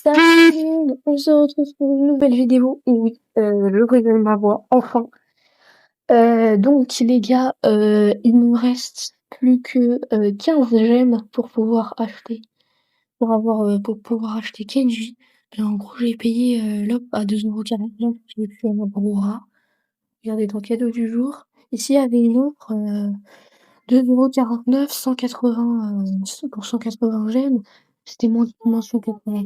Salut, on se retrouve pour une nouvelle vidéo. Et oui, je révèle ma voix, enfin. Donc les gars, il nous reste plus que 15 gemmes pour pouvoir acheter, pour pouvoir acheter Kenji. Et en gros, j'ai payé l'op à 2,49 €. J'ai fait un gros rat. Regardez ton cadeau du jour. Ici, il y avait une offre 2,49 €, 180 pour 180 gemmes. C'était moins 180.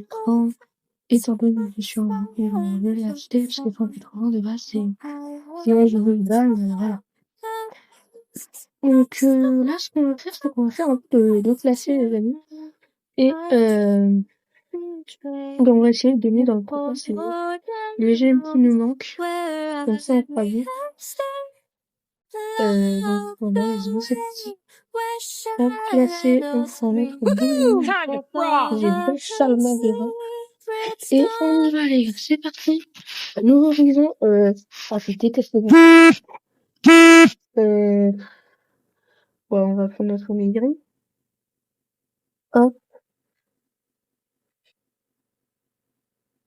Étant donné que je suis en je l'ai acheté parce que 180 de base c'est 11 balles, voilà. Donc là ce qu'on va faire c'est qu'on va faire un peu de classer les amis et donc on va essayer de donner dans le coin c'est les gemmes qui nous manquent comme ça on fera vite. Donc voilà les amis c'est petit. Hop, classer on s'en met j'ai salement dedans. Et on y va les gars, c'est parti. Nouveau horizon, je déteste les gars. Ouais, on va prendre notre maigri. Hop.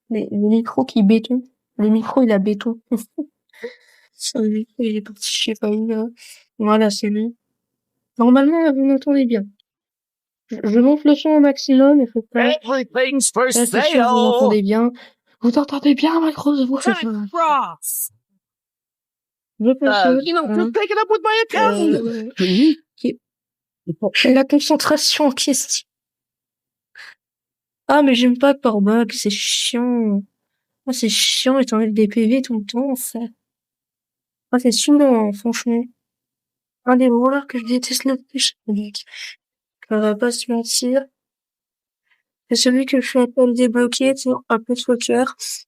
Le micro qui béton. Le micro il a béton. Le micro il est parti, je sais pas où là. Voilà, c'est lui. Normalement, vous m'entendez bien. Je monte le son au maximum, il faut pas. Everything's for Là, c'est sûr, vous sale. m'entendez bien. Vous entendez bien ma grosse voix? Cut cross. Je peux Just take it up with my accountant. La concentration en question. Ah, mais j'aime pas Powerbug, c'est chiant. Ah, c'est chiant, et t'enlèves des PV tout le temps, ça. Ah, c'est saoulant, franchement. Un des rollers que je déteste le plus. On va pas se mentir. C'est celui que je suis en train de débloquer, tu vois, un peu de soccer. Parce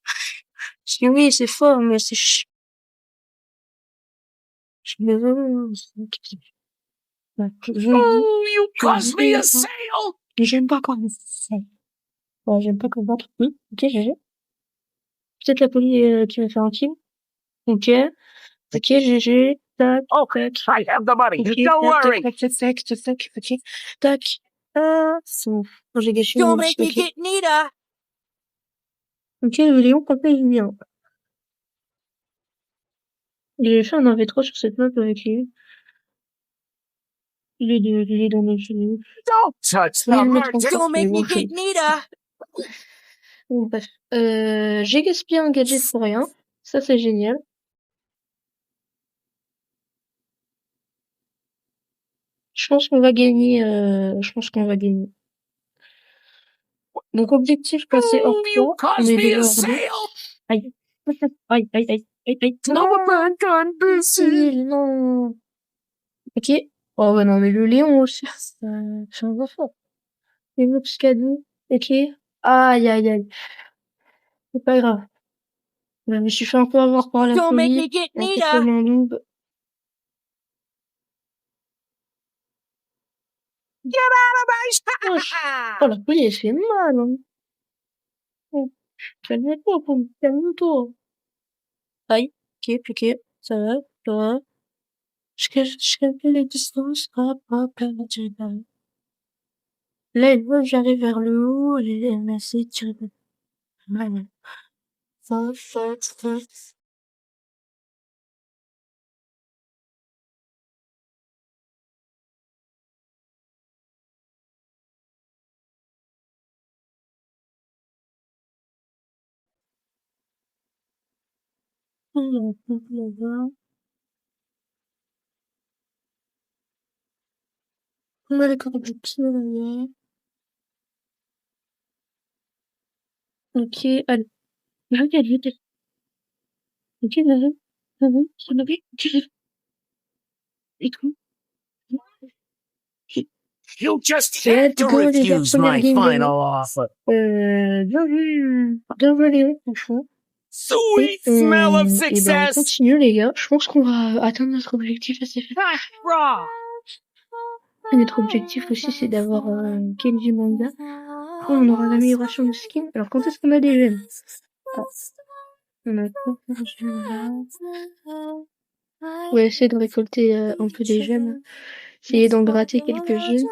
que oui, c'est fort, mais c'est chiant. Je suis désolé. Oh, you caused me a sale. Mais j'aime pas quand c'est. Ouais, j'aime pas quand on oui, ok, GG. Peut-être la police qui va faire un kill. Ok. Ok, GG. Tac. Okay, I have the money. Ok, Don't worry. tac. Ok. Tac. C'est bon. J'ai gâché mon petit paquet. Ok, le Léon, quand même, il est bien. J'ai fait un AV3 sur cette map avec lui. Il est dans mes cheveux. Don't touch Je vais the le mettre en merchant. force, mais bon, bon, bref. J'ai gaspillé un gadget pour rien. Ça, c'est génial. Je pense qu'on va gagner, Donc, objectif passer hors You 3. On caused est me déjà a hors 2. sale. Aïe. Aïe. No man can be seen. Non. Ok. Oh, ouais, non, mais le Léon aussi, c'est un enfant. Les mots cadeaux. Ok. Aïe. C'est pas grave. Ouais, je me suis fait un peu avoir par la police. Un peu comme un noob. Get out of my Oh, la police, elle fait mal, hein. Oh, calme-toi. Aïe. Ok. Ça va. Je calcule les distances. Hop, perdu. Là, elle voit que j'arrive vers le haut, elle m'a essayé de tirer. Ouais. Ça. On a les cordes du pied derrière. Ok, allez. Regarde. Ok, vas-y. Et tout. You just had to refuse my final offer. Bien vu les gars, franchement. Sweet smell of Et ben, on success. continue les gars. Je pense qu'on va atteindre notre objectif assez vite. Et notre objectif aussi c'est d'avoir Kenji Manga. Après on aura l'amélioration de skin. Alors quand est-ce qu'on a des gemmes? On a on va essayer de récolter un peu des gemmes. Essayer d'en gratter quelques-unes.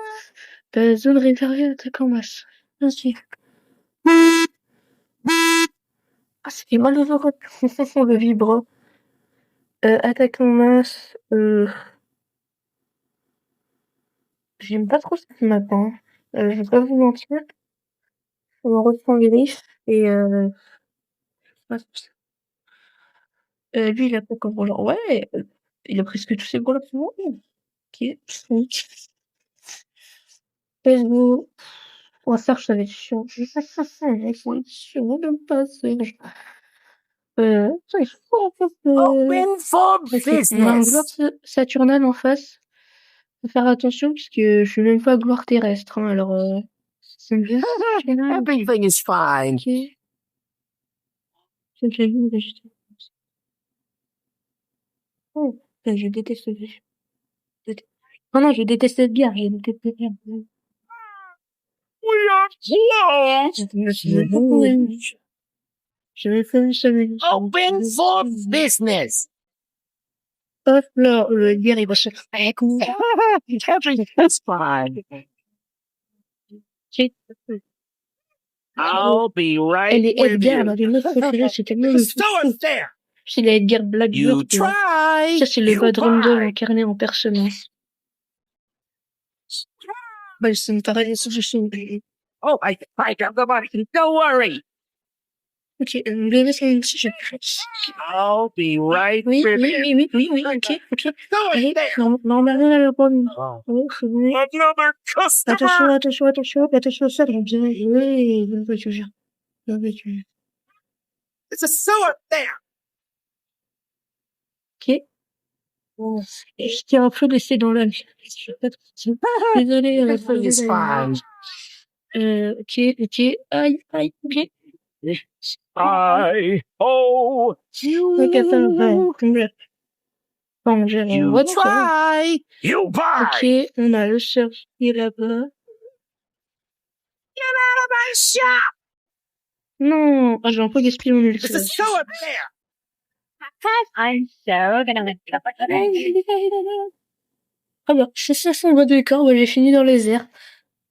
Zone réservée attaque en masse. Merci. Ah, ça fait mal aux oreilles. Le vibre. Attaque en masse. J'aime pas trop cette map, hein. Je vais pas vous mentir. On reprend griffe et lui, il a pas comme genre, ouais, il a presque tous ses bras pour moi. Ok. Facebook. Oh, ça, ça va être chiant. Ça va être chiant de passer. Ça, il faut en fait, Open for parce qu'on a un gloire business. Saturnal en face. Faut faire attention parce que je suis même pas gloire terrestre, hein, alors c'est bien. Everything is fine. Ok. J'ai déjà vu, mais je... Oh, putain, je déteste ce jeu. Oh non, je déteste Edgar, je déteste Edgar. We are closed. Je vais faire ça. Open for business. Hop là, le Edgar, il va se faire. Everything is fine. I'll be right Elle est with Edgar, you. là, les meufs préférés, c'est tellement le So truc. there. C'est la Edgar Blackbird, You tu vois. try. Ça, c'est le You Bad Random buy. incarné en personne. Bah, c'est une pareille solution. Oh, I got the money. Don't worry. Ok, le mec, c'est une I'll be right oui, with oui, you. oui, oui, oui, oui, ok, ok. So Allez, there. normalement, elle a pas mis. Oh. Oui, c'est bon. Another customer. Attention, ça, donc, oui, je veux te dire. Je veux te dire. It's a sewer there. Ok. Bon, je tiens un peu laissé dans la vie. Désolé, Everything is fine. ok. Aïe, ok. Oh, Ok, attends, ouais, bon, you try. You buy. Ok, on a le surf qui est là-bas. Get out of my shop. Non, j'ai un peu gaspillé mon It's a ulcère. sewer there. I'm so gonna win. Ah bah, c'est ça, son bas de corps, j'ai fini dans les airs.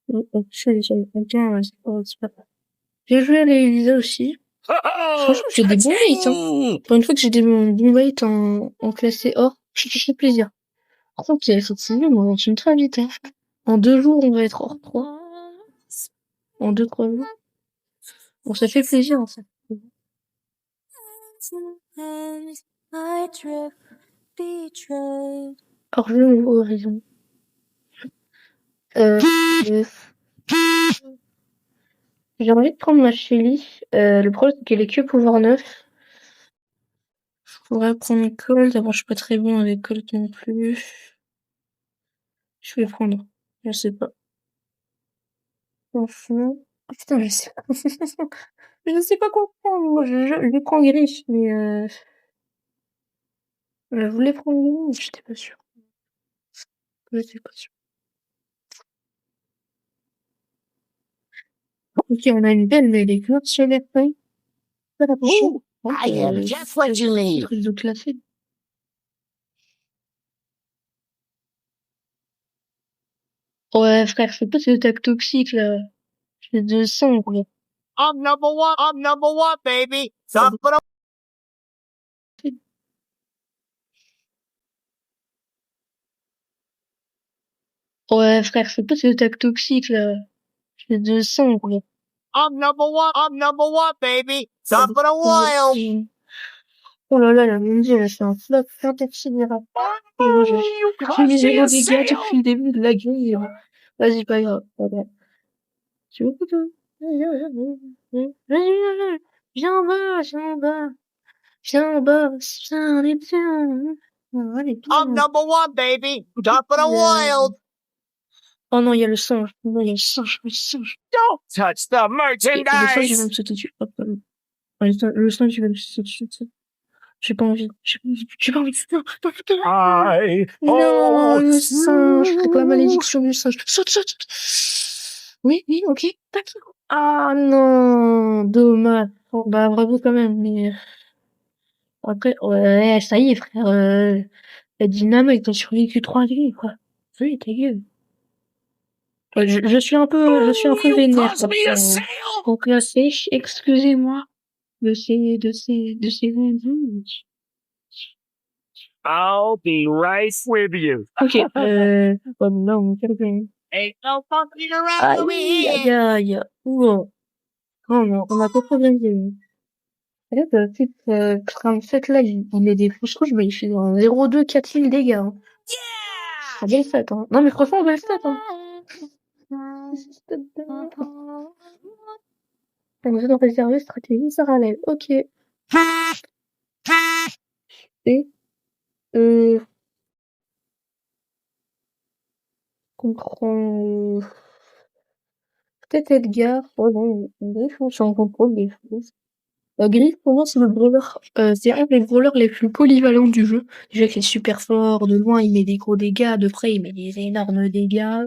Je suis allé sur le compteur, ouais, c'est pas grave. Bien joué à Elisa aussi. Franchement, j'ai des bons mates, hein. Pour une fois que j'ai des bons mates en classé or, ça fait plaisir. Par contre, cette saison, on enchaîne très vite, hein. En 2 jours, on va être hors 3. En 2-3 jours. Bon, ça fait plaisir, en fait. Hors jeu, nouveau horizon. J'ai envie de prendre ma Shelly. Le problème, c'est qu'elle est que pouvoir 9. Je pourrais prendre Colt. D'abord, je suis pas très bon avec Colt non plus. Je vais prendre. Je sais pas. Enfin. Oh, putain, je sais pas. Je sais pas quoi prendre. Moi, je prends Griff, mais je voulais prendre Griff, mais j'étais pas sûre. J'étais pas sûre. Ok, on a une belle, mais elle est que sur les feuilles. Pas la prochaine. I am just what you need. Truc de classé. Ouais, frère, c'est pas ce tac toxique, là. J'ai de sang, quoi. I'm number one, baby. Top of the Ouais, frère, c'est pas ce tac toxique, là. J'ai de sang, quoi. I'm number one, baby. Top of the wild. Oh là là, la mon dieu, là, c'est un flop intersidéral. Et moi, j'ai mis 0 dégâts depuis le début de la guerre. Vas-y, pas grave. Tu veux que viens en bas, on est bien. On est bien. I'm number one, baby. Top of the wild. Oh non, il y a le singe. Non, il y a le singe, le singe. Don't touch the Et le singe, il va merchandise. me sauter dessus. Hop, hop. Le singe, il va me sauter dessus. J'ai pas envie. Non, le singe. C'est quoi la malédiction du singe? Saute. Oui, ok. Tac. Ah non, dommage. Bon, bah bravo quand même, mais après, ouais, ça y est, frère. La Dynamo, t'as survécu 3 nuits, quoi. Oui, ta gueule. Ouais, je suis un peu vénère. Toss me a sale. Donc là, excusez-moi. de ces musiques. I'll be right with you. Ok, bon, là, on fait le Ain't no fucking aïe, around with aïe, here. aïe, ouah. Non, on a pas trop bien gagné. Regarde, type, 37, là, il met des fausses couches, mais il fait un 0,2, 4000 dégâts, hein. Ah, belle stat, hein. Non, mais franchement, belle stat, hein. Donc, zone réservée, stratégie, ça râle. Ok. Et, comprends, peut-être Edgar. Oh non, Griff, je suis en contrôle des choses. Griff, pour moi, c'est le brawler, c'est un des brawlers les plus polyvalents du jeu. Déjà qu'il est super fort, de loin, il met des gros dégâts, de près, il met des énormes dégâts.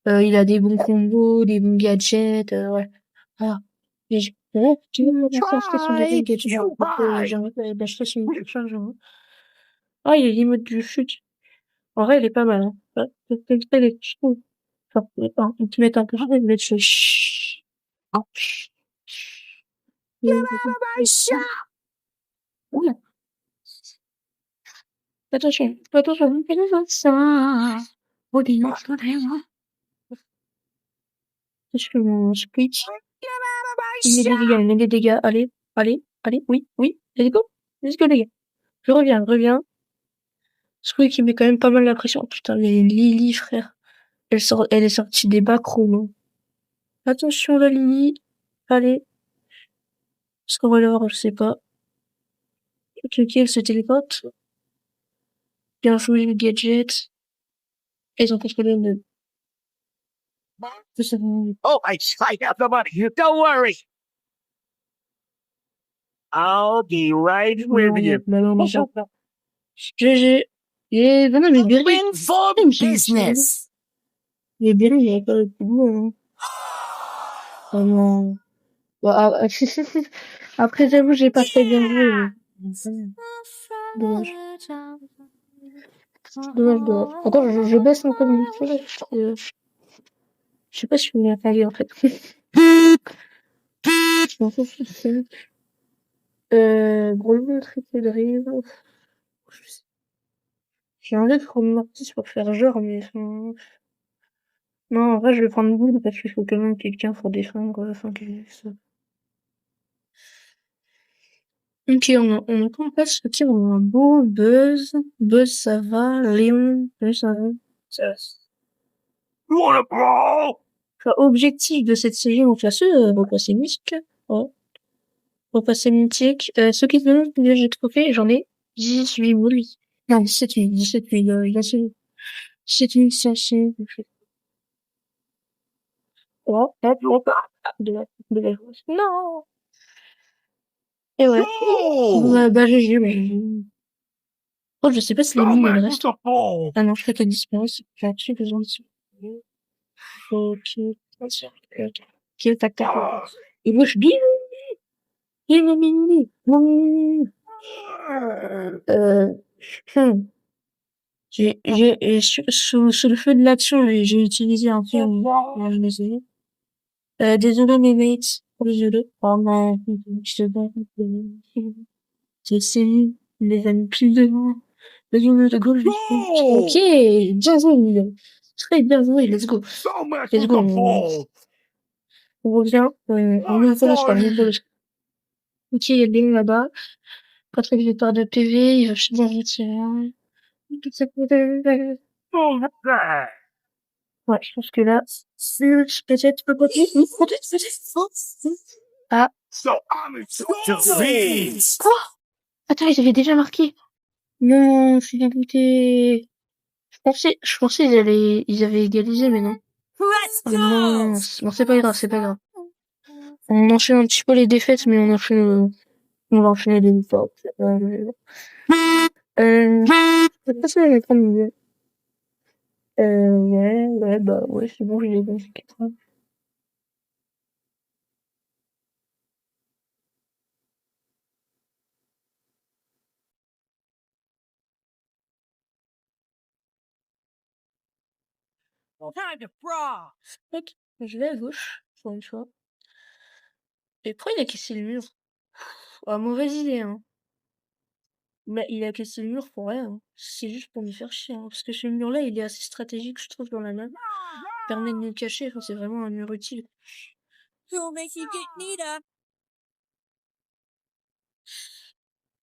Il a des bons combos, des bons gadgets, ouais. Voilà. Et ouais, tu veux acheter son deuxième gadget, j'ai envie d'acheter son charge, hein. Ah, il y a l'emote du chute. En vrai, elle est pas mal, hein. Ouais, peut-être qu'elle est chou. Enfin, ils te mettent un peu de mettre ce chut. Ah, chut. Oula. Attention, attention, ça. Oh, des noms, je fais mon speech. Il met des dégâts. Allez, allez, allez, oui, oui, let's go, les gars. Je reviens. Squeak, il met quand même pas mal la pression. Putain, mais Lily, frère. Elle est sortie des backrooms, hein. Attention, la Lily. Allez. Est-ce qu'on va l'avoir, je sais pas. Ok, elle se téléporte. Bien joué, le gadget. Ils ont contrôlé le... Oh, I have the money. Don't worry. I'll be right with you. Non. GG. Et, non, mais Berry. Open for business. Mais Berry, il avait pas le plus beau, hein. Oh non. Bah, après, j'avoue, j'ai pas très bien joué, mais... Dommage. Attends, je baisse un peu le micro, là. Je sais pas si je vais m'attaquer, en fait. Je m'en fous, gros traité de rive. J'ai envie de prendre Mortis pour faire genre, mais enfin... Non, en vrai, je vais prendre Bull parce qu'il faut quand même quelqu'un pour défendre, quoi. Enfin, ça. Ok, on a quoi en face? Ok, on a un beau Buzz. Buzz, ça va. Léon, oui, ça va. You wanna brawl? Enfin, objectif de cette série, on fait ce, repasser mythique. Oh. Repasser mythique. Ceux qui se demandent combien j'ai de trophées, j'en ai 18 000. Non, 17 000, il a 17 500. Oh, hop. De la joueuse. Non! Et ouais. Bah, GG, mais... Oh, je sais pas si les mines, elles restent. Ah non, je fais que disparaître. J'ai tué besoin de... Ok. Ok, tac. Et moi, je dis... Sous le feu de l'action, j'ai utilisé un peu, je les ai. Désolé, mes mates, pour les jeux. Oh non, c'est les amis plus de moi. De gauche, ok, bien joué, très bien joué, let's go. Let's go, on revient, on est un ok, il y a Léon là-bas. Pas très vite par de PV, il va chez les tiens. Ouais, je pense que là, peut-être, Ah. Quoi? Attends, ils avaient déjà marqué. Non, je suis dégoûté. Je pensais ils avaient égalisé, mais non. Oh non, bon, c'est pas grave. On enchaîne un petit peu les défaites, mais on va enchaîner les victoires. Je sais pas si on va prendre mieux. Ouais, c'est bon, j'ai les bons équipes. Ok, je vais à gauche, pour une fois. Et pourquoi il a cassé le mur? Ah, mauvaise idée, hein. Mais il a cassé le mur pour rien, hein. C'est juste pour me faire chier, hein, parce que ce mur-là, il est assez stratégique, je trouve, dans la map. Il permet de nous cacher, enfin, c'est vraiment un mur utile.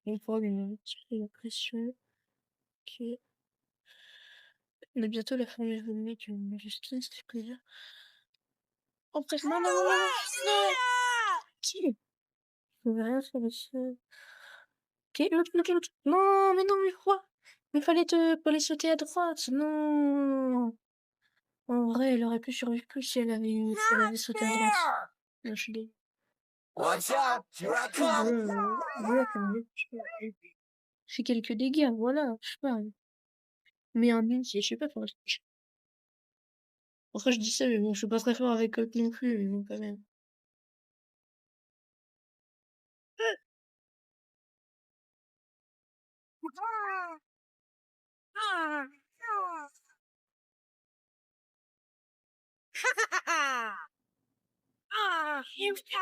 Une fois, il tirer la pression. Ok. On a bientôt la fin du volume, tu me juste s'il te plaît. Oh, presque, non, non, non, non, non. Qui? Je veux rien faire ici. Ok, l'autre. Non, mais non, mais quoi? Il fallait sauter à droite. Non. En vrai, elle aurait pu survivre plus si elle avait sauté à droite. Là, je suis désolée. Watch out, here I come. Voilà, je fais quelques dégâts, voilà, je sais pas. Mais un ulti, je sais pas, enfin, je dis ça, mais bon, je suis pas très fort avec Hulk non plus, mais bon, quand même.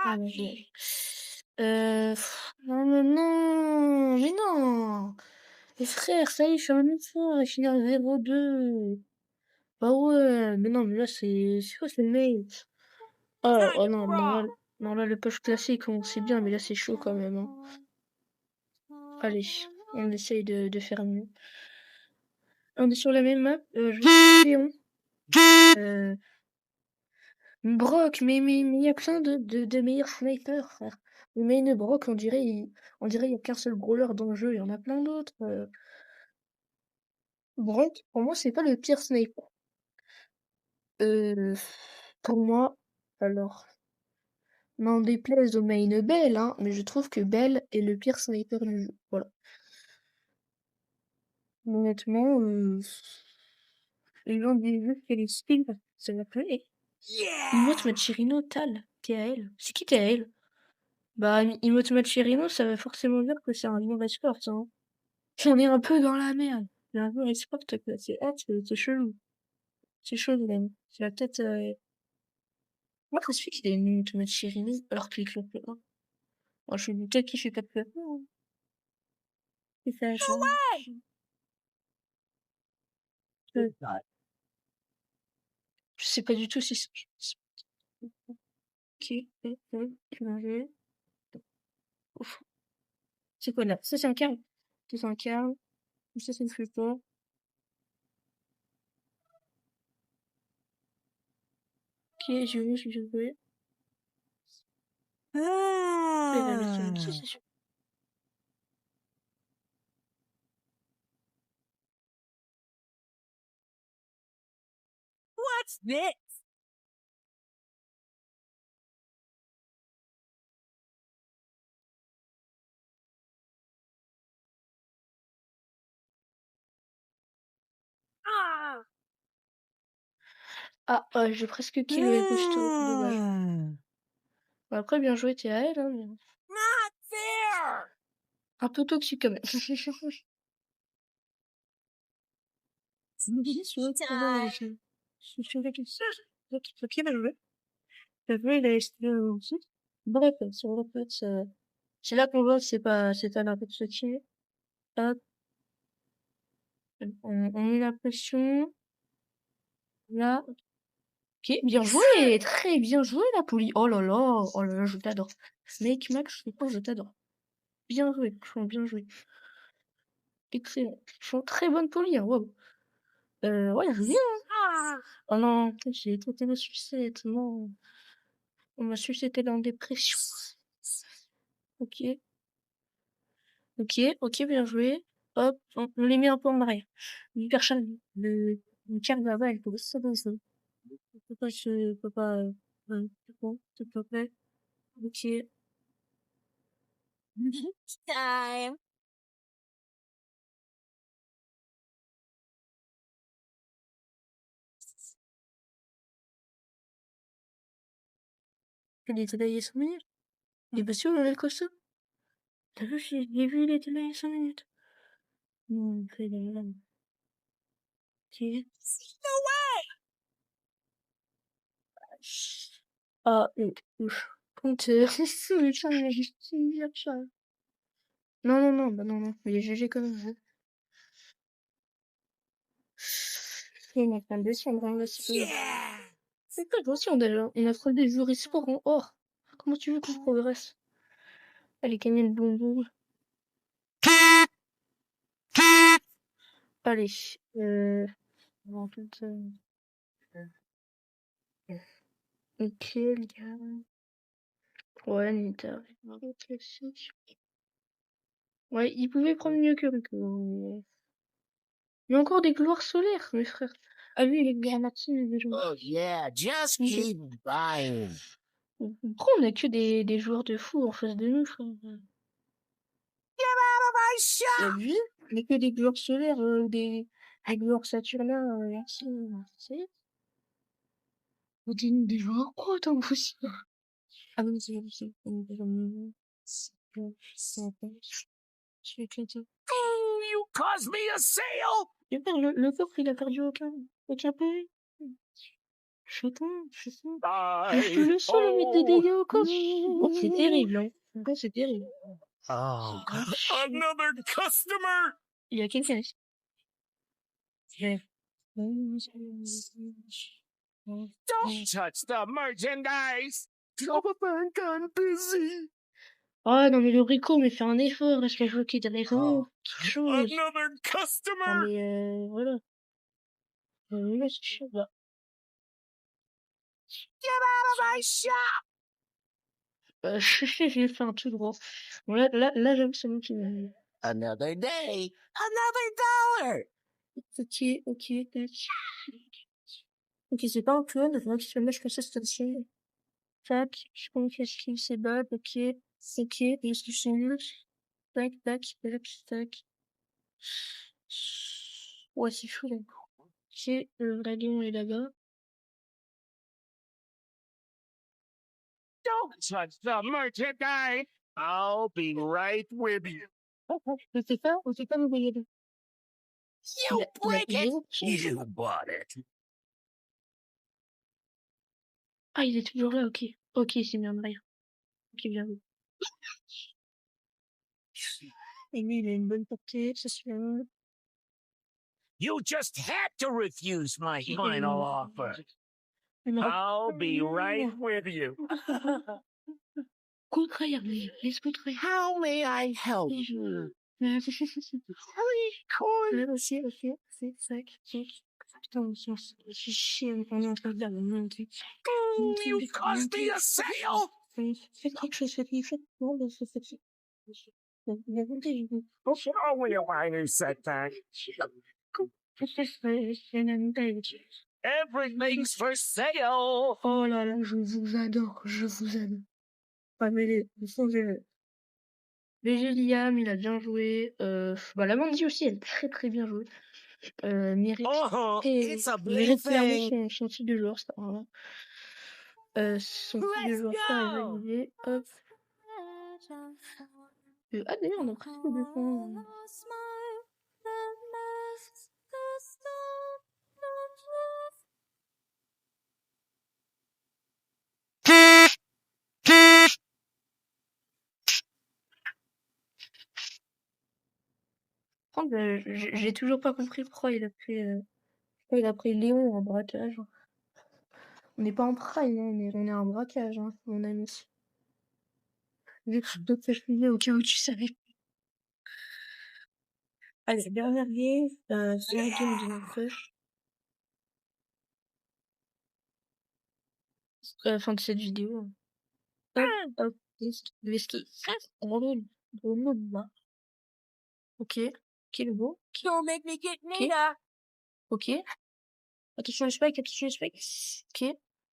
Ah, mais non, non, non, mais non! Les frères, ça y est, je suis un effort, je suis à 0-2. Bah ouais, mais non, mais là, c'est quoi ce mail? Oh non, non, là, le push classique, c'est bien, mais là, c'est chaud quand même, hein. Allez, on essaye de faire mieux. On est sur la même map, je suis Léon. Brock, mais il y a plein de meilleurs snipers, frère. Le main Brock, on dirait il y a qu'un seul brawler dans le jeu, il y en a plein d'autres. Brock, pour moi, c'est pas le pire sniper. Euh, pour moi, alors, n'en déplaise au main Bell, hein, mais je trouve que Bell est le pire sniper du jeu. Voilà. Honnêtement, les gens disent juste qu'elle est spin, ça va plus. Emote Machirino, Tal, TAL. C'est qui TAL? Bah, Emote Machirino, ça veut forcément dire que c'est un bon esport, hein. On est un peu dans la merde. C'est un peu esport, quoi. C'est chelou. C'est chelou, même. C'est la tête, moi, je suis qu'il a une Emote Machirino, alors qu'il est club 1. Moi, je suis une tête qui fait pas de club 1, hein. C'est ça, je sais pas du tout si c'est... Ok, manger. Ouf. C'est quoi là? Ça, c'est un carme. Ça, c'est un carme. Ça, c'est une flipper. Ok, j'ai joué. Il va mettre son outil, c'est sûr. What's this? Ah, j'ai presque kill le Gusto. Dommage. Bon, après, bien joué, t'es à elle, hein, mais Not fair. un peu toxique quand même. Ok, bien joué. T'as vu, il a essayé aussi. Bref, sur le fait, c'est là qu'on voit que c'est pas n'importe ce qui est. Hop, on met la pression. Là. Ok, bien joué! Très bien joué, la Poly. Oh là là, je t'adore. Snake Max, je t'adore. Bien joué, franchement, bien joué. Excellent. Franchement, très bonne Poly, hein, wow. Ouais, rien. Oh non, j'ai tenté le sucette, non. On m'a sucété dans la dépression. Ok. Ok, bien joué. Hop, on les met un peu en arrière. Hyper chargé. Le tir là-bas, elle peut ça. Peut pas, c'est bon, s'il te plaît. Ok. Time. Il était là il y a 5 minutes. Il est pas sûr, le costaud. T'as vu, j'ai vu, il était là il y a 5 minutes. C'est la merde. Ok. Ah, ouf. Compteur. Le chat, il a juste ça. Non, bah non. Il est GG quand même. Il est en train de descendre, hein, là, c'est pas... C'est pas attention déjà. On a trouvé des joueurs e-sport en or. Comment tu veux qu'on progresse? Allez, gagner le bonbon. Allez, bon, ok, les gars. Ouais, Nita. Classique. Ouais, il pouvait prendre mieux que Rico. Mais... il y a encore des gloires solaires, mes frères. Ah oui, les granatines, des joueurs. Oh yeah, just Ok. keep buying. Pourquoi on a que des joueurs de fou en face de nous, frère? My shop. T'as vu? On a que des gloires solaires, des gloires saturnaires, c'est... Des joueurs quoi, tant possible? Ah oui, c'est... Oh, you caused me a sale. Le coffre, il a perdu aucun point. Putain. Je suis le seul à mettre des dégâts au coffre. Oh, c'est terrible, hein. Franchement, c'est terrible. Oh, another customer. Il y a quelqu'un ici. Don't touch the merchandise. I'm kind of busy. Ah non mais le Rico mais fait un effort, est-ce que je veux qu'il dirait vraiment quelque chose? Another Non customer. mais voilà. Là, c'est chaud, là. Get out of my shop. J'ai fait un truc droit. Bon, là j'avoue c'est moi qui m'a... Another day, another dollar. Ok, tac. Ok, c'est pas un clone, il faudrait que je le mette comme ça, c'est aussi. Tac, je pense que c'est bad, ok. Ok, est-ce que c'est nul? Tac. Ouais, c'est fou, là. Ok, le dragon est là-bas. Don't touch the merchandise. I'll be right with you. On sait pas m'envoyer deux. You break it. You bought it. Ah, il est toujours là, ok. Ok, c'est bien derrière. Ok, bien vu. Et lui, il a une bonne portée, ça se fait. You just had to refuse my final offer. I'll be right with you. Contraire, mais laisse-moi travailler. How may I help you? Ok, c'est sac. Putain, je suis chier, on est en train de faire le même truc. You caused me a sale. Faites quelque chose, non, mais faites. It's only a minor setback. Everything's for sale. Oh là là, je vous adore. Pas mêlé, BG Liam, il a bien joué. Bah, la Mandy aussi, elle a très bien joué. Mérite It's a big mérite clairement thing. son titre de joueur, ça. Son titre de joueur, ça a évalué. Hop. Ah, d'ailleurs, on a presque 2 points. Par contre, j'ai toujours pas compris pourquoi il a pris Léon en braquage. On n'est pas en prime, hein, mais on est en braquage, hein, mon ami. Vu que je dois te fouiller au cas où tu savais. Allez, dernière game, c'est la game de notre crush. Fin de cette vidéo. Hop, l'esquive. Ok, le beau. Don't make me get Ok. Nina. Ok. Attention, le spike. Ok.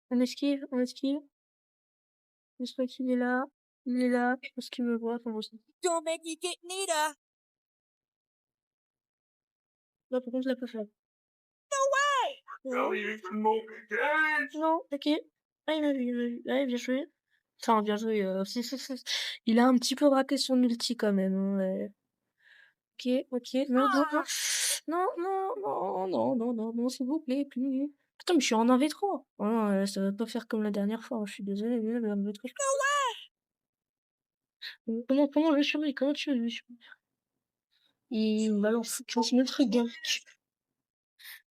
On esquive. Le spike, il est là. Parce qu'il me voit. Enfin, aussi. Don't make me get Nina. Là, par contre, je la peux faire. No, you smoke it. Non, ok. Ah, il m'a vu. Ouais, bien joué. Enfin, bien joué. Il a un petit peu raté son ulti quand même. Hein, ouais. Ok. Non, s'il vous plaît, plus. Putain, mais je suis en 1v3. Oh, non, ça va pas faire comme la dernière fois. Je suis désolé, mais 1v3. Comment je vais survivre? Comment tu veux que je survive? Il me balance 15 mètres gain. Je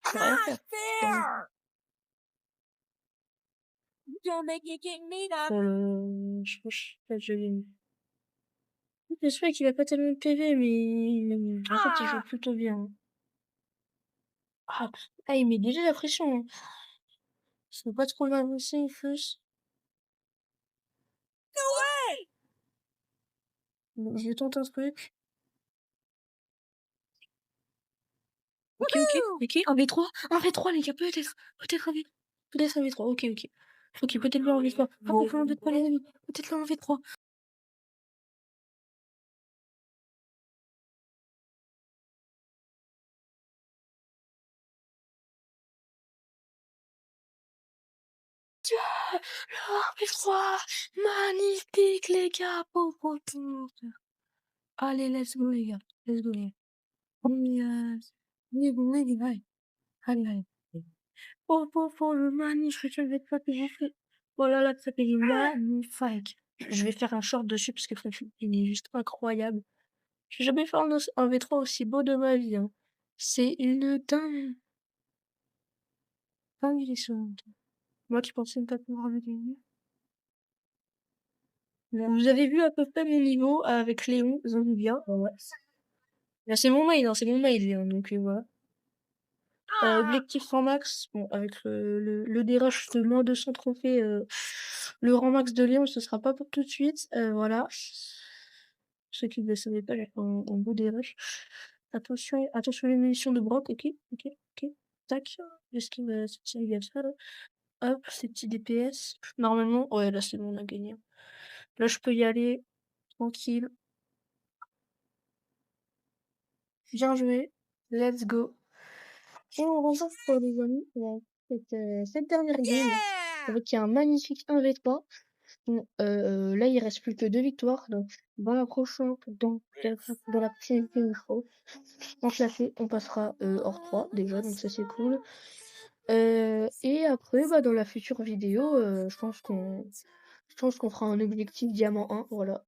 peux rien faire. Don't make you kick me down. Je pense que je vais... J'espère qu'il a pas tellement de PV, mais en fait, il joue plutôt bien. Il met déjà la pression. Hein. Je veux pas trop l'avancer, Fus. Je tente un truc. Ok, 1v3. 1v3, les gars, peut-être un V3. Peut-être un V3, ok. Ok, peut-être le 1v3. Faut qu'on fasse un V3, les amis. Peut-être le 1v3. Le 1v3. Magnifique, les gars. Pauvre tout. Allez, let's go, les gars. Let's go, les gars. Allez. Le magnifique, je vais pas que j'ai fait. Voilà, là, ça fait magnifique. Je vais faire un short dessus parce que il est juste incroyable. J'ai jamais fait un V3 aussi beau de ma vie. Hein. C'est une dingue. Il est sur. Moi qui pensais ne pas pouvoir le gagner. Vous avez vu à peu près mon niveau avec Léon Zanubia. Ouais. Là, c'est mon mail, hein, donc voilà. Objectif rang max, bon, avec le DRH de moins 200 trophées, le rang max de Léon, ce sera pas pour tout de suite, voilà. Ceux qui ne le savaient pas, j'ai fait un beau DRH. Attention les munitions de Brock, ok. Tac, l'esquive, c'est bien ça, là. Hop, ces petits DPS. Normalement, ouais, là c'est bon, on a gagné. Là, je peux y aller, tranquille. Bien joué, let's go. Et on rencontre pour les amis cette dernière game avec un magnifique 1v3. Là il reste plus que 2 victoires donc dans la prochaine dans la prochaine vidéo on passera hors 3 déjà donc ça c'est cool. Et après dans la future vidéo je pense qu'on fera un objectif diamant 1 voilà.